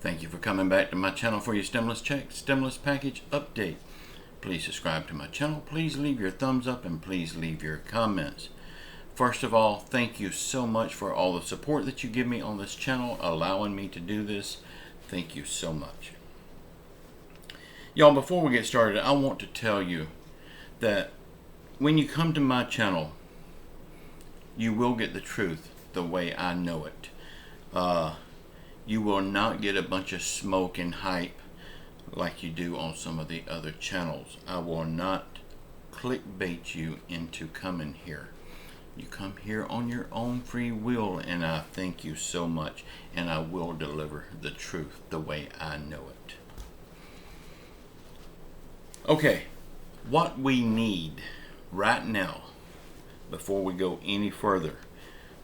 Thank you for coming back to my channel for your stimulus check, stimulus package update. Please subscribe to my channel, please leave your thumbs up, and please leave your comments. First of all, thank you so much for all the support that you give me on this channel, allowing me to do this. Thank you so much. Y'all, before we get started, I want to tell you that when you come to my channel, you will get the truth the way I know it. You will not get a bunch of smoke and hype like you do on some of the other channels. I will not clickbait you into coming here. You come here on your own free will, and I thank you so much, and I will deliver the truth the way I know it. Okay, what we need right now, before we go any further,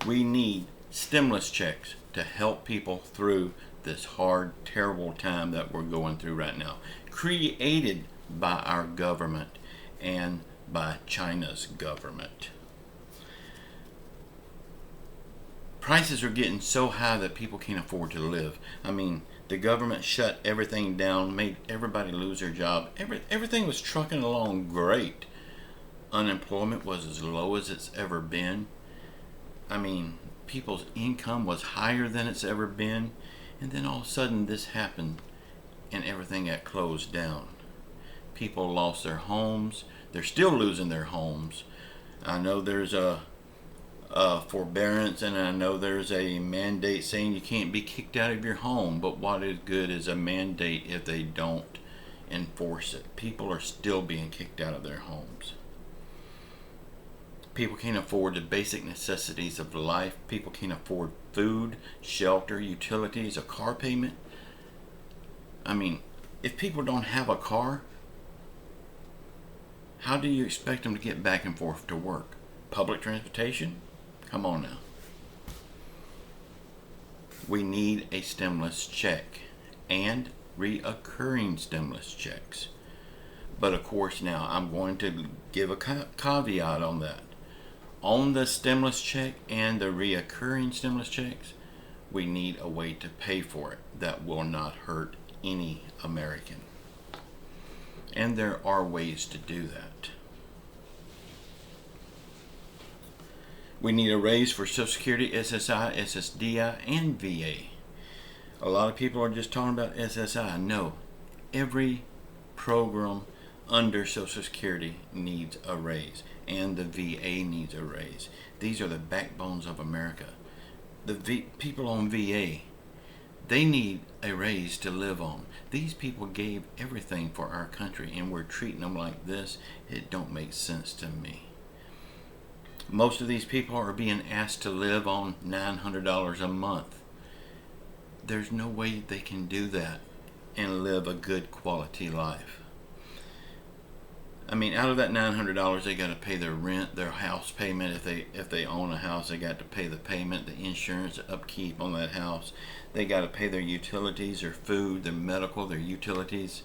we need stimulus checks to help people through this hard, terrible time that we're going through right now, created by our government and by China's government. Prices are getting so high that people can't afford to live. I mean, the government shut everything down, made everybody lose their job. Everything was trucking along great. Unemployment was as low as it's ever been. I mean, people's income was higher than it's ever been. And then all of a sudden this happened and everything got closed down. People lost their homes. They're still losing their homes. I know there's a forbearance, and I know there's a mandate saying you can't be kicked out of your home, but what is good is a mandate if they don't enforce it. People are still being kicked out of their homes. People can't afford the basic necessities of life. People can't afford food, shelter, utilities, a car payment. I mean, if people don't have a car, how do you expect them to get back and forth to work? Public transportation? Come on now. We need a stimulus check and reoccurring stimulus checks. But of course now I'm going to give a caveat on that. On the stimulus check and the reoccurring stimulus checks, we need a way to pay for it that will not hurt any American. And there are ways to do that. We need a raise for Social Security, SSI, Ssdi, and VA. A lot of people are just talking about SSI. No, every program under Social Security needs a raise, and the VA needs a raise. These are the backbones of America. The people on VA, they need a raise to live on. These people gave everything for our country, and we're treating them like this. It don't make sense to me. Most of these people are being asked to live on $900 a month. There's no way they can do that and live a good quality life. I mean, out of that $900, they got to pay their rent, their house payment. If they own a house, they got to pay the payment, the insurance, the upkeep on that house. They got to pay their utilities, their food, their medical, their utilities.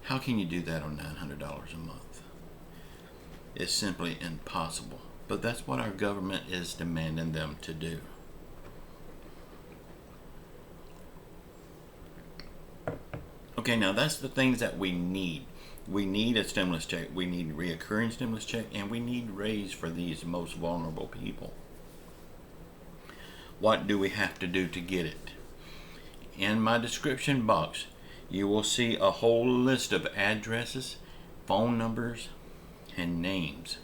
How can you do that on $900 a month? It's simply impossible. But that's what our government is demanding them to do. Okay, now that's the things that we need. We need a stimulus check, we need a reoccurring stimulus check, and we need raise for these most vulnerable people. What do we have to do to get it? In my description box, you will see a whole list of addresses, phone numbers, and names.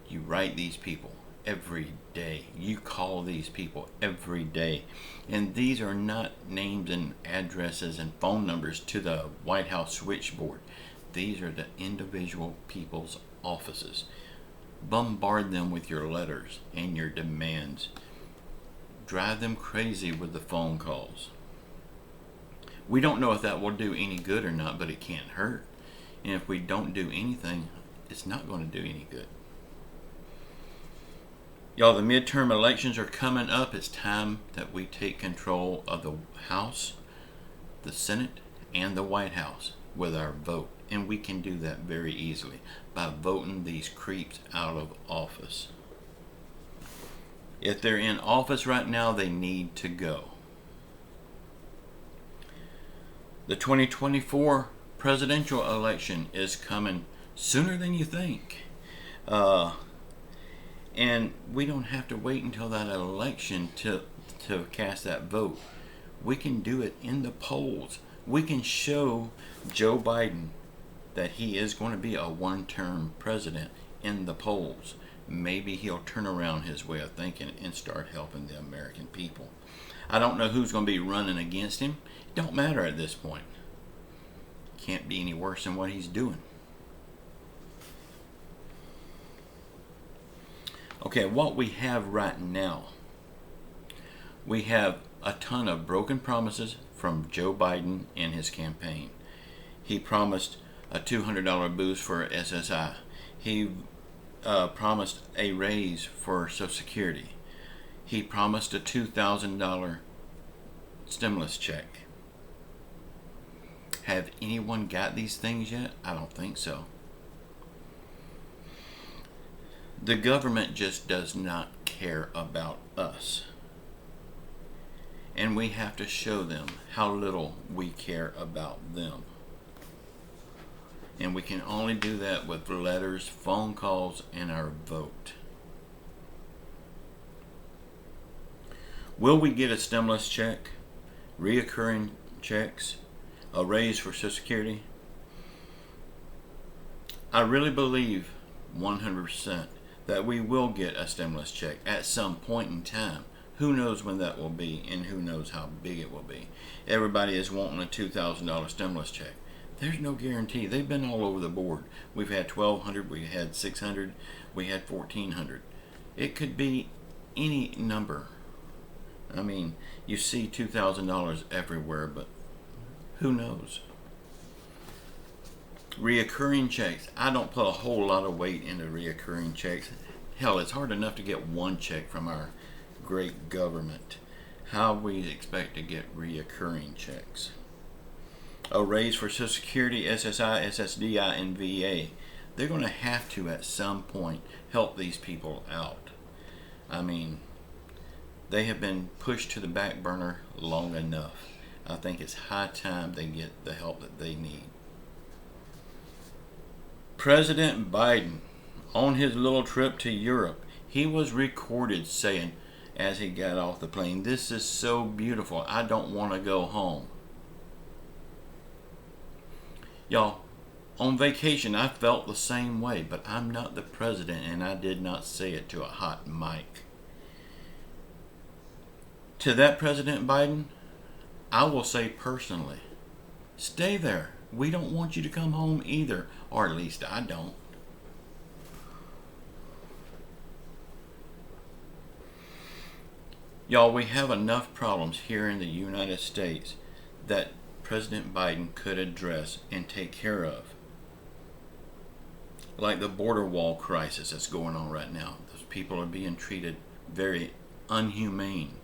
You write these people every day. You call these people every day. And these are not names and addresses and phone numbers to the White House switchboard. These are the individual people's offices. Bombard them with your letters and your demands. Drive them crazy with the phone calls. We don't know if that will do any good or not, but it can't hurt. And if we don't do anything, it's not going to do any good. Y'all, the midterm elections are coming up. It's time that we take control of the House, the Senate, and the White House with our vote. And we can do that very easily by voting these creeps out of office. If they're in office right now, they need to go. The 2024 presidential election is coming sooner than you think. And we don't have to wait until that election to cast that vote. We can do it in the polls. We can show Joe Biden that he is going to be a one-term president in the polls. Maybe he'll turn around his way of thinking and start helping the American people. I don't know who's going to be running against him. It don't matter at this point. Can't be any worse than what he's doing. Okay, what we have right now, we have a ton of broken promises from Joe Biden and his campaign. He promised a $200 boost for SSI. He promised a raise for Social Security. He promised a $2,000 stimulus check. Have anyone got these things yet? I don't think so. The government just does not care about us. And we have to show them how little we care about them. And we can only do that with letters, phone calls, and our vote. Will we get a stimulus check, reoccurring checks, a raise for Social Security? I really believe 100% that we will get a stimulus check at some point in time. Who knows when that will be, and who knows how big it will be. Everybody is wanting a $2,000 stimulus check. There's no guarantee. They've been all over the board. We've had $1,200, we had $600, we had $1,400. It could be any number. I mean, you see $2,000 everywhere, but who knows? Reoccurring checks. I don't put a whole lot of weight into reoccurring checks. Hell, it's hard enough to get one check from our great government. How we expect to get reoccurring checks? A raise for Social Security, SSI, Ssdi, and VA. They're going to have to, at some point, help these people out. I mean, they have been pushed to the back burner long enough. I think it's high time they get the help that they need. President Biden, on his little trip to Europe, he was recorded saying, as he got off the plane, "This is so beautiful, I don't want to go home." Y'all, on vacation I felt the same way, but I'm not the president and I did not say it to a hot mic. To that President Biden, I will say personally, stay there. We don't want you to come home either, or at least I don't. Y'all, we have enough problems here in the United States that President Biden could address and take care of. Like the border wall crisis that's going on right now. Those people are being treated very inhumane.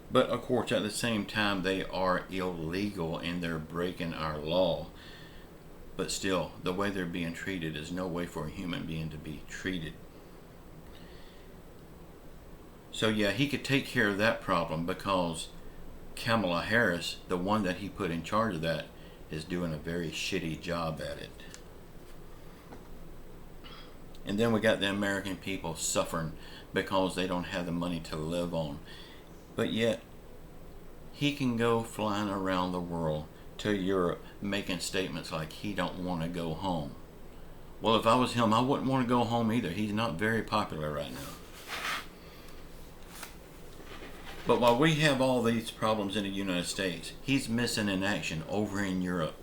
But of course, at the same time, they are illegal and they're breaking our law. But still, the way they're being treated is no way for a human being to be treated. So yeah, he could take care of that problem because Kamala Harris, the one that he put in charge of that, is doing a very shitty job at it. And then we got the American people suffering because they don't have the money to live on. But yet, he can go flying around the world to Europe making statements like he don't want to go home. Well, if I was him, I wouldn't want to go home either. He's not very popular right now. But while we have all these problems in the United States, he's missing in action over in Europe.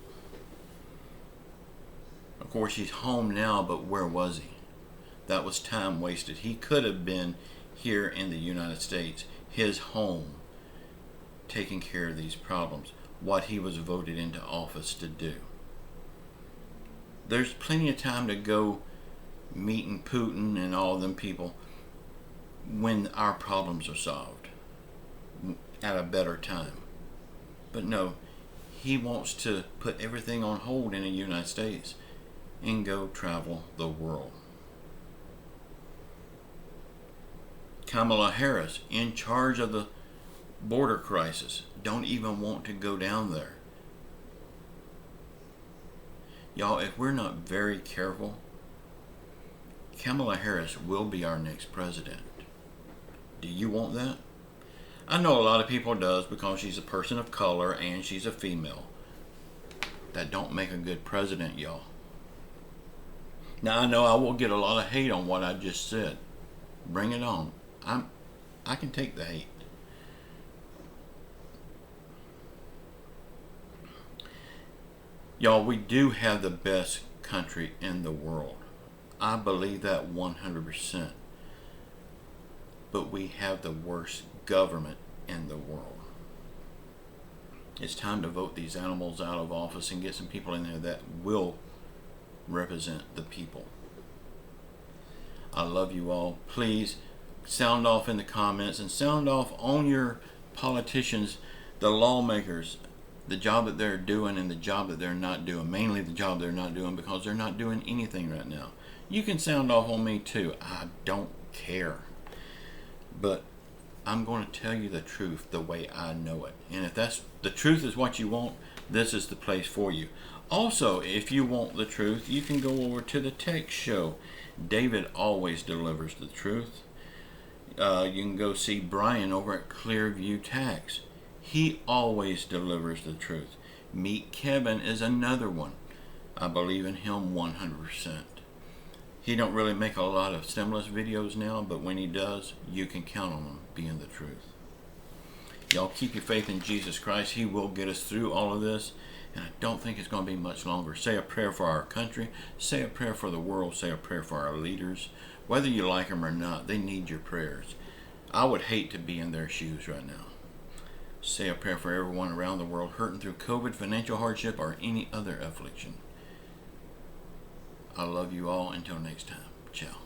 Of course, he's home now, but where was he? That was time wasted. He could have been here in the United States, his home, taking care of these problems, what he was voted into office to do. There's plenty of time to go meeting Putin and all them people when our problems are solved at a better time. But no, he wants to put everything on hold in the United States and go travel the world. Kamala Harris, in charge of the border crisis, don't even want to go down there. Y'all, if we're not very careful, Kamala Harris will be our next president. Do you want that? I know a lot of people does because she's a person of color and she's a female. That don't make a good president, y'all. Now I know I will get a lot of hate on what I just said. Bring it on. I can take the hate. Y'all, we do have the best country in the world. I believe that 100%. But we have the worst government in the world. It's time to vote these animals out of office and get some people in there that will represent the people. I love you all. Please sound off in the comments and sound off on your politicians, the lawmakers, the job that they're doing and the job that they're not doing. Mainly the job they're not doing because they're not doing anything right now. You can sound off on me too. I don't care. But I'm going to tell you the truth the way I know it. And if that's the truth is what you want, this is the place for you. Also, if you want the truth, you can go over to the text show. David always delivers the truth. You can go see Brian over at Clearview Tax. He always delivers the truth. Meet Kevin is another one. I believe in him 100%. He don't really make a lot of stimulus videos now, but when he does, you can count on him being the truth. Y'all keep your faith in Jesus Christ. He will get us through all of this, and I don't think it's going to be much longer. Say a prayer for our country. Say a prayer for the world. Say a prayer for our leaders. Whether you like them or not, they need your prayers. I would hate to be in their shoes right now. Say a prayer for everyone around the world hurting through COVID, financial hardship, or any other affliction. I love you all. Until next time. Ciao.